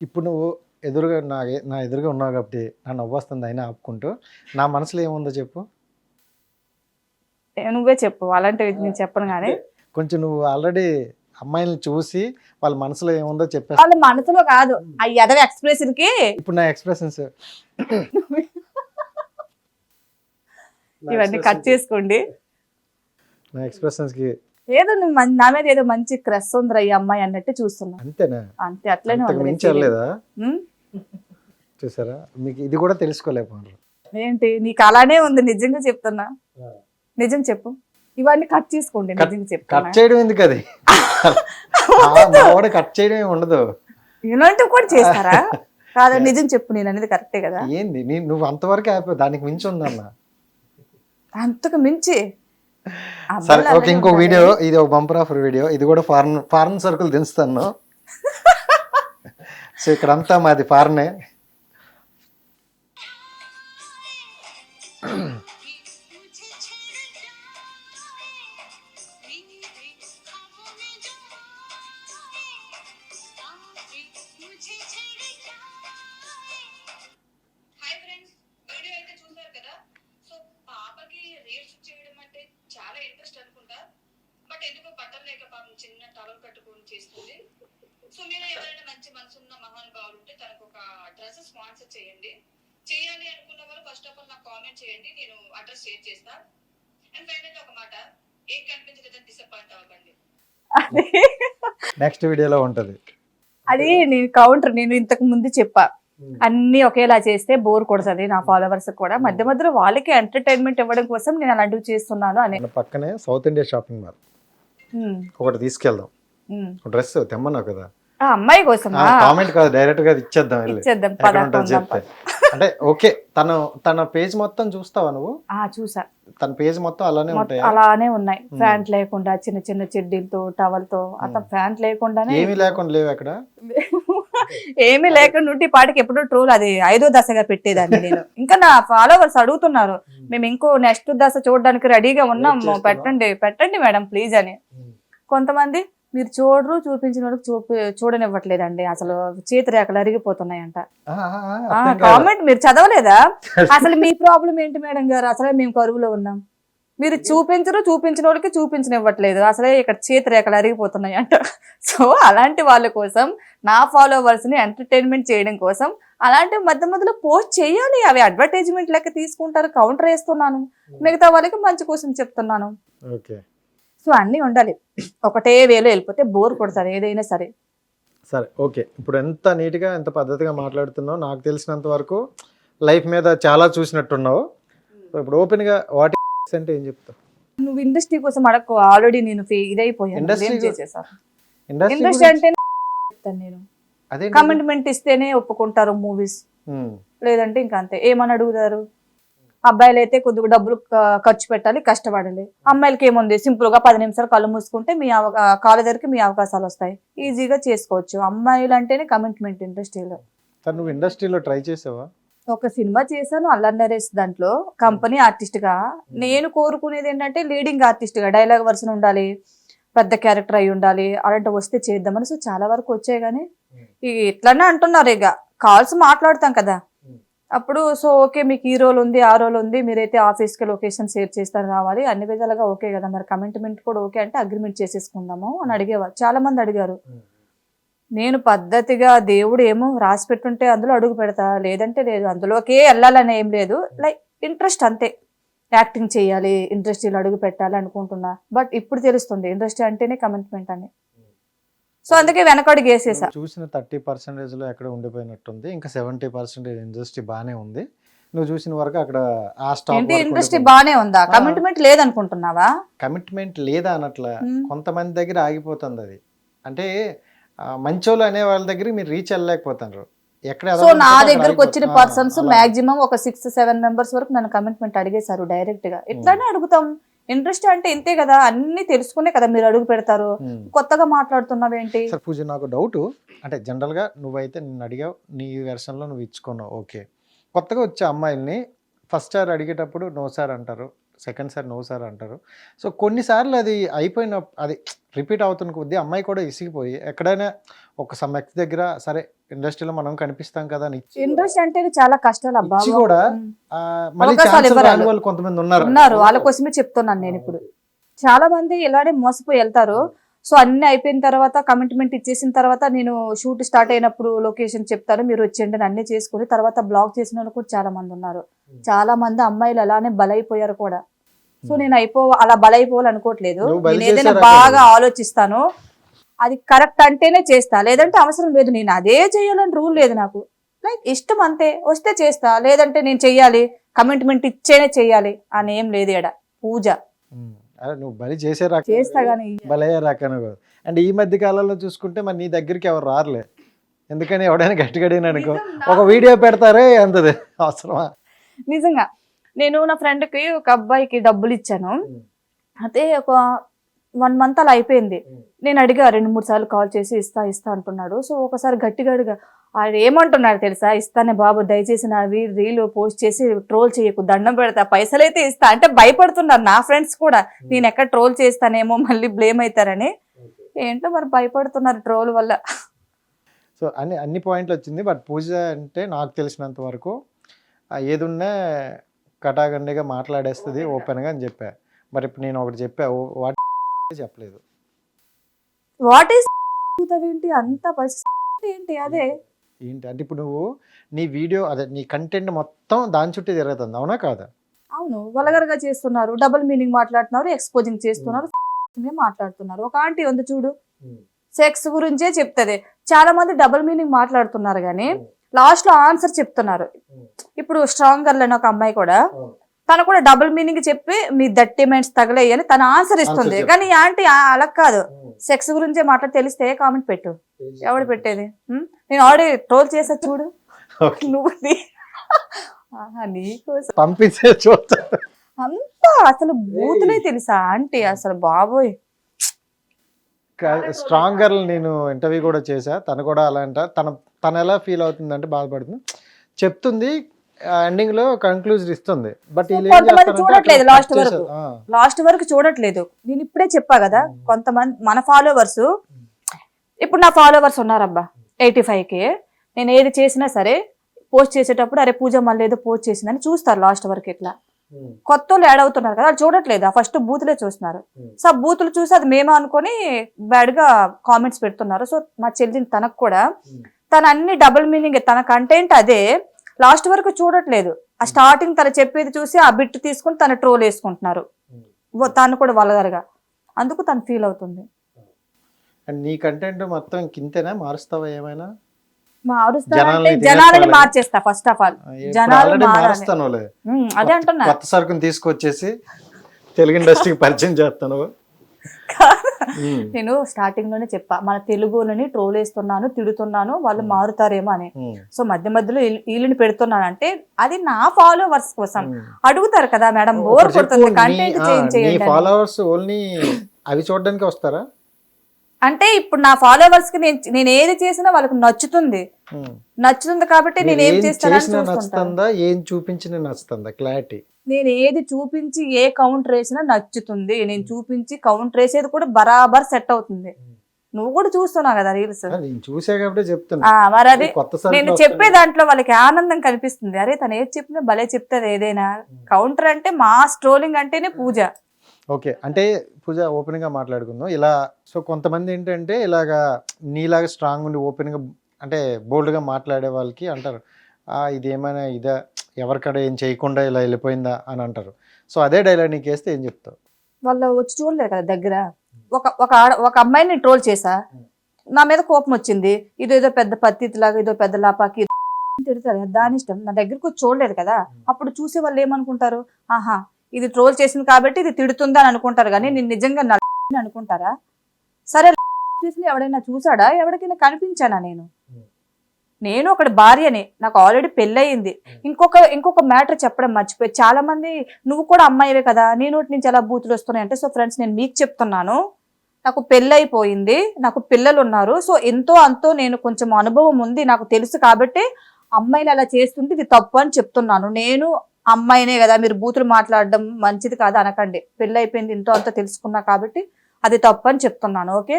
ఇప్పుడు నువ్వు ఎదురుగా నా ఎదురుగా ఉన్నావు కాబట్టి నా నవ్వొస్తుంది అయినా ఆపుకుంటూ, నా మనసులో ఏముందో చెప్పు? నువ్వే చెప్పు. అలాంటివి నేను చెప్పను గానీ. కొంచెం నువ్వు ఆల్రెడీ అమ్మాయిల్ని చూసి వాళ్ళ మనసులో ఏముందో చెప్పేస్తా. వాళ్ళ మనసులో కాదు. ఆ ఎదవ ఎక్స్‌ప్రెషన్‌కి ఇప్పుడు నా ఎక్స్‌ప్రెషన్స్ ఇవన్నీ కట్ చేసుకోండి. నా ఎక్స్‌ప్రెషన్స్‌కి ఏదో నువ్వు నా మీద ఏదో మంచి క్రష్ ఉందిరా ఈ అమ్మాయి అన్నట్టు చూస్తున్నా. అంతేనా? అంతే అట్లనే అంతకు ఉంది. మించి వెళ్ళలేదా? హ్మ్? చూసారా? మీకు ఇది కూడా తెలుసుకోలేకపోయారు. ఏంటి నీకు అలానే ఉంది నిజంగా చెప్తున్నా. నిజం చెప్పు. ఇవన్నీ కట్ చేసుకోండి నిజంగా చెప్తున్నా. కట్ చేయడం ఎందుకు అది? మావాడు కట్ చేయడం ఏమి ఉండదు. ఇలాంటివి కూడా చేస్తారా? కాదా నిజం చెప్పు, నేను అనేది కరెక్టే కదా. ఏంది నువ్వు అంతవరకు అయిపోయి దానికి మించి ఉందన్న. అంతకు మించి సరే ఓకే, ఇంకో వీడియో, ఇది ఒక బంపర్ ఆఫర్ వీడియో. ఇది కూడా ఫారెన్ సరుకులు దించుతాను. సో ఇక్కడంతా మాది ఫారెనే. హాయ్ ఫ్రెండ్స్, వీడియో అయితే చూసారు కదా. సో పాపకి రీల్స్ చేయడం అంటే చాలా ఇంట్రెస్ట్ అనుకుంటా. బట్ ఎందుకో బట్టలు లేక పాపం చిన్న టవల్ కట్టుకొని చేస్తుంది. సో మీరు ఎవరైనా మంచి మనసున్న మహానుభావులు ఉంటే తనకు ఒక డ్రెస్ స్పాన్సర్ చేయండి. చేయాలి అనుకున్న వాళ్ళు ఫస్ట్ ఆఫ్ ఆల్ నాకు కామెంట్ చేయండి, నేను అడ్రస్ షేర్ చేస్తా. అండ్ ఫైనల్ ఒక మాట, ఏం కనిపించలేదని డిసప్పాయింట్ అవ్వకండి. నెక్స్ట్ వీడియోలో ఉంటది అది. నేను కౌంటర్ నేను ఇంతకు ముందు చెప్పా, అన్ని ఒకేలా చేస్తే బోర్ కొడుతుంది నా ఫాలోవర్స్ కూడా. మధ్య మధ్యలో వాళ్ళకి ఎంటర్టైన్మెంట్ ఇవ్వడం కోసం నేను అలాంటివి చేస్తున్నాను అని. మన పక్కనే సౌత్ ఇండియా షాపింగ్ మాల్ ఒకటి తీసుకెళ్దాం. డ్రెస్ తెమ్మన్నావు కదా, ఆ అమ్మాయి కోసం కామెంట్ కాదు, డైరెక్ట్ గా ఇచ్చేద్దాం. ఇచ్చేద్దాం ఎక్కడ ఉంటుందో చెప్తే అంటే ఓకే. తన పేజ్ మొత్తం చూస్తావా నువ్వు? చూసా. తన పేజ్ మొత్తం అలానే ఉంటాయి. అలానే ఉన్నాయి. ప్యాంట్ లేకుండా చిన్న చిన్న చెడ్డీలతో టవల్ తో. అతను ప్యాంట్ లేకుండానే ఏమీ లేకుండా లేవు అక్కడ. ఏమీ లేకుండా ఉంటే పాటికి ఎప్పుడో ట్రోల్ అది 5వ దశగా పెట్టేదాన్ని నేను. ఇంకా నా ఫాలోవర్స్ అడుగుతున్నారు, మేము ఇంకో నెక్స్ట్ దశ చూడడానికి రెడీగా ఉన్నాం, పెట్టండి పెట్టండి మేడం ప్లీజ్ అని. కొంతమంది మీరు చూడరు, చూపించిన వాళ్ళకి చూడనివ్వట్లేదండి, అసలు చేతి రేఖలు అరిగిపోతున్నాయంట. కామెంట్ మీరు చదవలేదా? అసలు మీ ప్రాబ్లం ఏంటి మేడం గారు? అసలే మేము కరువులో ఉన్నాం, మీరు చూపించిన వాళ్ళకి చూపించనివ్వట్లేదు, అసలే ఇక్కడ చేతి రేఖలు అరిగిపోతున్నాయి అంట. సో అలాంటి వాళ్ళ కోసం, నా ఫాలోవర్స్ ని ఎంటర్టైన్మెంట్ చేయడం కోసం అలాంటి మధ్య మధ్యలో పోస్ట్ చేయాలి. అవి అడ్వర్టైజ్మెంట్ లెక్క తీసుకుంటారు. కౌంటర్ వేస్తున్నాను, మిగతా వాళ్ళకి మంచి కోసం చెప్తున్నాను. సో అన్నీ ఉండాలి. ఒకటే వేలో వెళ్ళిపోతే బోర్ కొడతారు ఏదైనా సరే. సరే ఓకే, ఇప్పుడు ఎంత నీట్గా ఎంత పద్ధతిగా మాట్లాడుతున్నావు. నాకు తెలిసినంత వరకు లైఫ్ మీద చాలా చూసినట్టున్నావు. ఇప్పుడు ఓపెన్గా వాటి అంటే ఏం చెప్తావు? నువ్వు ఇండస్ట్రీ కోసం అడగకు, ఆల్రెడీ నేను ఇదైపోయాను. ఇండస్ట్రీ అంటే నేను కమిట్మెంట్ ఇస్తేనే ఒప్పుకుంటారు మూవీస్, లేదంటే ఇంకా అంతే. ఏమని అడుగుతారు? అబ్బాయిలు అయితే కొద్దిగా డబ్బులు ఖర్చు పెట్టాలి, కష్టపడాలి. అమ్మాయిలకి ఏముంది, సింపుల్ గా 10 నిమిషాలు కళ్ళు మూసుకుంటే మీ కాళ్ళ దగ్గరికి మీ అవకాశాలు వస్తాయి, ఈజీగా చేసుకోవచ్చు. అమ్మాయిలు అంటేనే కమిట్మెంట్ ఇండస్ట్రీలో. నువ్వు ఇండస్ట్రీలో ట్రై చేసావా? ఒక సినిమా చేశాను, అల్లరి నరేష్. దాంట్లో కంపెనీ ఆర్టిస్ట్ గా. నేను కోరుకునేది ఏంటంటే లీడింగ్ ఆర్టిస్ట్ గా డైలాగ్ వర్షన్ ఉండాలి, పెద్ద క్యారెక్టర్ అయి ఉండాలి, అలాంటి వస్తే చేద్దామని. సో చాలా వరకు వచ్చాయి, కానీ ఇట్లానే అంటున్నారు. ఇక కాల్స్ మాట్లాడతాం కదా అప్పుడు. సో ఓకే, మీకు ఈ రోల్ ఉంది, ఆ రోల్ ఉంది, మీరైతే ఆఫీస్కి లొకేషన్ షేర్ చేస్తారు రావాలి, అన్ని విధాలుగా ఓకే కదా, మరి కమిట్మెంట్ కూడా ఓకే అంటే అగ్రిమెంట్ చేసేసుకుందాము అని అడిగేవారు. చాలా మంది అడిగారు. నేను పద్ధతిగా దేవుడు ఏమో రాసి పెట్టుంటే అందులో అడుగు పెడతా, లేదంటే లేదు. అందులోకే వెళ్ళాలని ఏం లేదు, లైక్ ఇంట్రెస్ట్ అంతే. యాక్టింగ్ చేయాలి, ఇండస్ట్రీలో అడుగు పెట్టాలి అనుకుంటున్నా. బట్ ఇప్పుడు తెలుస్తుంది ఇండస్ట్రీ అంటేనే కమిట్మెంట్ అని. సో అందుకే వెనకడుగు వేసేసా. చూసిన 30% ఎక్కడ ఉండిపోయినట్టుంది, ఇంకా 70% ఇండస్ట్రీ బానే ఉంది. నువ్వు చూసిన వరకు అక్కడ ఆ స్టాప్ ఇండస్ట్రీ బానే ఉందా? కమిట్మెంట్ లేదనుకుంటున్నావా? కమిట్మెంట్ లేదా అనట్లా, కొంతమంది దగ్గర ఆగిపోతుంది అది. అంటే మంచోళ్ళు అనే వాళ్ళ దగ్గర మీరు రీచ్ వెళ్ళలేకపోతున్నారు. సో నా దగ్గరకు వచ్చిన పర్సన్స్ మాక్సిమం ఒక 6-7 మెంబర్స్ వరకు నన్ను కమిట్మెంట్ అడిగేశారు డైరెక్ట్ గా. ఇట్లానే అడుగుతాం. ఇంట్రెస్ట్ అంటే ఇంతే కదా, అన్ని తెలుసుకునే కదా మీరు అడుగు పెడతారు. కొత్తగా మాట్లాడుతున్నావేంటి? పూజ, నాకు డౌట్ అంటే జనరల్ గా నువ్వైతే నిన్ను అడిగావు, నీ వెర్షన్ లో నువ్వు ఇచ్చుకున్నావు ఓకే. కొత్తగా వచ్చే అమ్మాయిల్ని ఫస్ట్ సార్ అడిగేటప్పుడు నో సార్ అంటారు, సెకండ్ సార్ నో సార్ అంటారు. సో కొన్నిసార్లు అది అయిపోయిన అది రిపీట్ అవుతున్న కొద్దీ అమ్మాయి కూడా ఇసిగిపోయి ఎక్కడైనా ఒక సమ్ ఎక్స్ దగ్గర సరే ఇండస్ట్రీలో మనం కనిపిస్తాం కదా అని ఇంట్రెస్ట్ అంటే చాలా కష్టాలు అబ్బా. ఇచ్చి కూడా మళ్ళీ అవకాశాలు ఛాన్సులు ఇవ్వరు రాని వాళ్ళు కొంతమంది ఉన్నారు. వాళ్ళ కోసమే చెప్తున్నాను నేను ఇప్పుడు. చాలా మంది ఇలానే మోసపోయి వెళ్తారు. సో అన్ని అయిపోయిన తర్వాత కమిట్మెంట్ ఇచ్చేసిన తర్వాత నేను షూట్ స్టార్ట్ అయినప్పుడు లొకేషన్ చెప్తాను, మీరు వచ్చేయండి అన్ని చేసుకుని తర్వాత బ్లాక్ చేసిన వాళ్ళు కూడా చాలా మంది ఉన్నారు. చాలా మంది అమ్మాయిలు అలానే బలైపోయారు కూడా. సో నేను అలా బలైపోవాలనుకోవట్లేదు. నేను ఏదైనా బాగా ఆలోచిస్తాను, అది కరెక్ట్ అంటేనే చేస్తా, లేదంటే అవసరం లేదు. నేను అదే చేయాలని రూల్ లేదు నాకు. లైక్ ఇష్టం అంతే, వస్తే చేస్తా, లేదంటే నేను చెయ్యాలి కమిట్మెంట్ ఇచ్చేనే చెయ్యాలి అని ఏం లేదు. ఎడ పూజ నువ్వు బలి చేసే చేస్తా గానీ బలయ్యే రాకను కాదు. అండ్ ఈ మధ్య కాలంలో చూసుకుంటే మరి నీ దగ్గరికి ఎవరు రారులే, ఎందుకని ఎవడైనా గట్టిగా అడిగిన అనుకో ఒక వీడియో పెడతారే అంతది అవసరమా. నిజంగా నేను నా ఫ్రెండ్ కి ఒక అబ్బాయికి డబ్బులు ఇచ్చాను. అయితే ఒక 1 month అలా అయిపోయింది. నేను అడిగా 2-3 సార్లు కాల్ చేసి ఇస్తా అంటున్నాడు. సో ఒకసారి గట్టిగా అడిగా, ఆయన ఏమంటున్నాడు తెలుసా, ఇస్తానే బాబు దయచేసి నా రీల్ పోస్ట్ చేసి ట్రోల్ చేయకు, దండం పెడతా, పైసలు అయితే ఇస్తా అంటే భయపడుతున్నారు నా ఫ్రెండ్స్ కూడా. నేను ఎక్కడ ట్రోల్ చేస్తానేమో మళ్ళీ బ్లేమ్ అవుతారని. ఏంటో మరి భయపడుతున్నారు ట్రోల్ వల్ల. సో అన్ని పాయింట్లు వచ్చింది. బట్ పూజ అంటే నాకు తెలిసినంత వరకు ఏదున్నా కటాగండిగా మాట్లాడేస్తుంది ఓపెన్గా అని చెప్పా. మరి ఇప్పుడు నేను ఒకటి చెప్పా, వాట్ చెప్పలేదు. వాట్ ఈస్ ఏంటి అంత పరిస్థితి ఏంటి అదే ఏంటి అంటే ఇప్పుడు నువ్వు నీ వీడియో అదే నీ కంటెంట్ మొత్తం దాని చుట్టూ తిరుగుతుంది, అవునా కాదా? అవును, వల్గర్గా చేస్తున్నారు, డబుల్ మీనింగ్ మాట్లాడుతున్నారు, ఎక్స్పోజింగ్ చేస్తున్నారు, మాట్లాడుతున్నారు. ఒక ఆంటీ ఉంది చూడు, సెక్స్ గురించే చెప్తుంది. చాలా మంది డబుల్ మీనింగ్ మాట్లాడుతున్నారు కానీ లాస్ట్ లో ఆన్సర్ చెప్తున్నారు. ఇప్పుడు స్ట్రాంగ్ గర్ల్ అని ఒక అమ్మాయి కూడా తను కూడా డబుల్ మీనింగ్ చెప్పి మీ దట్టి మైండ్స్ తగలేయి అని తన ఆన్సర్ ఇస్తుంది. కానీ ఈ ఆంటీ అలా కాదు, సెక్స్ గురించే మాట్లాడి తెలిస్తే కామెంట్ పెట్టు. ఎవడు పెట్టేది? నేను ఆల్రెడీ ట్రోల్ చేసా చూడు నువ్వు నీకోసం పంపించే చూస్తా. అంతా అసలు బూతులే తెలుసా ఆంటీ, అసలు బాబోయ్. స్ట్రాంగ్ గర్ల్ నేను ఇంటర్వ్యూ కూడా చేశా, తను కూడా అలా అంట. తను ఎలా ఫీల్ అవుతుందంటే బాధపడుతుంది, చెప్తుంది, ఎండింగ్ లో కంక్లూజన్ ఇస్తుంది. బట్ కొంతమంది చూడట్లేదు లాస్ట్ వరకు చూడట్లేదు. నేను ఇప్పుడే చెప్పా కదా, కొంతమంది మన ఫాలోవర్స్, ఇప్పుడు నా ఫాలోవర్స్ ఉన్నారబ్బా 85K. నేను ఏది చేసినా సరే పోస్ట్ చేసేటప్పుడు అరే పూజ మళ్ళీ ఏదో పోస్ట్ చేసిందని చూస్తారు లాస్ట్ వరకు. ఇట్లా కొత్త వాళ్ళు యాడ్ అవుతున్నారు కదా, వాళ్ళు చూడట్లేదు, ఆ ఫస్ట్ బూతులే చూస్తున్నారు. సో ఆ బూతులు చూసి అది మేము అనుకొని బ్యాడ్ గా కామెంట్స్ పెడుతున్నారు. సో మా చెల్లిని తనకు కూడా తన అన్ని డబుల్ మీనింగ్, తన కంటెంట్ అదే, లాస్ట్ వరకు చూడట్లేదు. ఆ స్టార్టింగ్ తను చెప్పేది చూసి ఆ బిట్ తీసుకుని తన ట్రోల్ వేసుకుంటున్నారు, తను కూడా వల్గర్గా. అందుకు తను ఫీల్ అవుతుంది. నీ కంటెంట్ మొత్తం కింతేనా మారుస్తావా ఏమైనా? జనాలని మార్చేస్తా. ఫస్ట్ ఆఫ్ ఆల్ జనాలు అదే అంటున్నా, కొత్త సరుకుని తీసుకొచ్చేసి తెలుగు ఇండస్ట్రీకి పరిచయం చేస్తాను. నేను స్టార్టింగ్ లోనే చెప్పా, మన తెలుగుని ట్రోల్ వేస్తున్నాను, తిడుతున్నాను, వాళ్ళు మారుతారేమో అని. సో మధ్య మధ్యలో వీళ్ళని పెడుతున్నాను అంటే అది నా ఫాలోవర్స్ కోసం. అడుగుతారు కదా మేడం, బోర్ కొడుతుంది కంటెంట్ చేంజ్ చేయండి. ఫాలోవర్స్ ఓన్లీ అవి చూడడానికి వస్తారా అంటే ఇప్పుడు నా ఫాలోవర్స్ కి నేను ఏది చేసినా వాళ్ళకి నచ్చుతుంది కాబట్టి నేను ఏం చేస్తాను, ఏం చూపించిన నచ్చుతుందా క్లారిటీ. నేను ఏది చూపించి ఏ కౌంటర్ వేసినా నచ్చుతుంది. నేను చూపించి కౌంటర్ వేసేది కూడా బరాబర్ సెట్ అవుతుంది. నువ్వు కూడా చూస్తున్నావు కదా రీల్స్, చూసా కాబట్టి చెప్తున్నా. మరి అది నేను చెప్పే దాంట్లో వాళ్ళకి ఆనందం కనిపిస్తుంది. అరే తను ఏది చెప్పినా భలే చెప్తుంది. ఏదైనా కౌంటర్ అంటే మా ట్రోలింగ్ అంటేనే పూజ. ఓకే, అంటే పూజ ఓపెన్ గా మాట్లాడుకుందాం ఇలా. సో కొంతమంది ఏంటంటే ఇలాగా నీలాగా స్ట్రాంగ్ ఉండి ఓపెన్ గా అంటే బోల్డ్ గా మాట్లాడే వాళ్ళకి అంటారు, ఇది ఏమైనా ఇదా, ఎవరికడ ఏం చేయకుండా ఇలా వెళ్ళిపోయిందా అని అంటారు. సో అదే డైలాగ్ నీకు వేస్తే ఏం చెప్తావు? వాళ్ళు వచ్చి చూడలేరు కదా దగ్గర. ఒక అమ్మాయిని ట్రోల్ చేసా, నా మీద కోపం వచ్చింది, ఇదేదో పెద్ద పత్తి లాగా, ఏదో పెద్ద లాపాకి తిడతారు, దాని ఇష్టం. నా దగ్గరకు వచ్చి చూడలేదు కదా. అప్పుడు చూసే వాళ్ళు ఏమనుకుంటారు, ఆహా ఇది ట్రోల్ చేసింది కాబట్టి ఇది తిడుతుందా అని అనుకుంటారు. కానీ నేను నిజంగా అనుకుంటారా? సరే ఎవడైనా చూసాడా? ఎవరికైనా కనిపించానా? నేను ఒకటి భార్యని, నాకు ఆల్రెడీ పెళ్ళయింది. ఇంకొక మ్యాటర్ చెప్పడం మర్చిపోయి, చాలా మంది నువ్వు కూడా అమ్మాయివే కదా, నీ నోటి నుంచి ఎలా బూతులు వస్తున్నాయి అంటే, సో ఫ్రెండ్స్ నేను మీకు చెప్తున్నాను, నాకు పెళ్ళైపోయింది, నాకు పిల్లలు ఉన్నారు. సో ఎంతో అంతో నేను కొంచెం అనుభవం ఉంది, నాకు తెలుసు కాబట్టి అమ్మాయిలు అలా చేస్తుంటే ఇది తప్పు అని చెప్తున్నాను. నేను అమ్మాయినే కదా మీరు బూతులు మాట్లాడడం మంచిది కాదు అనకండి. పెళ్ళి అయిపోయింది ఇంతో అంతా తెలుసుకున్నా కాబట్టి అది తప్పు అని చెప్తున్నాను. ఓకే.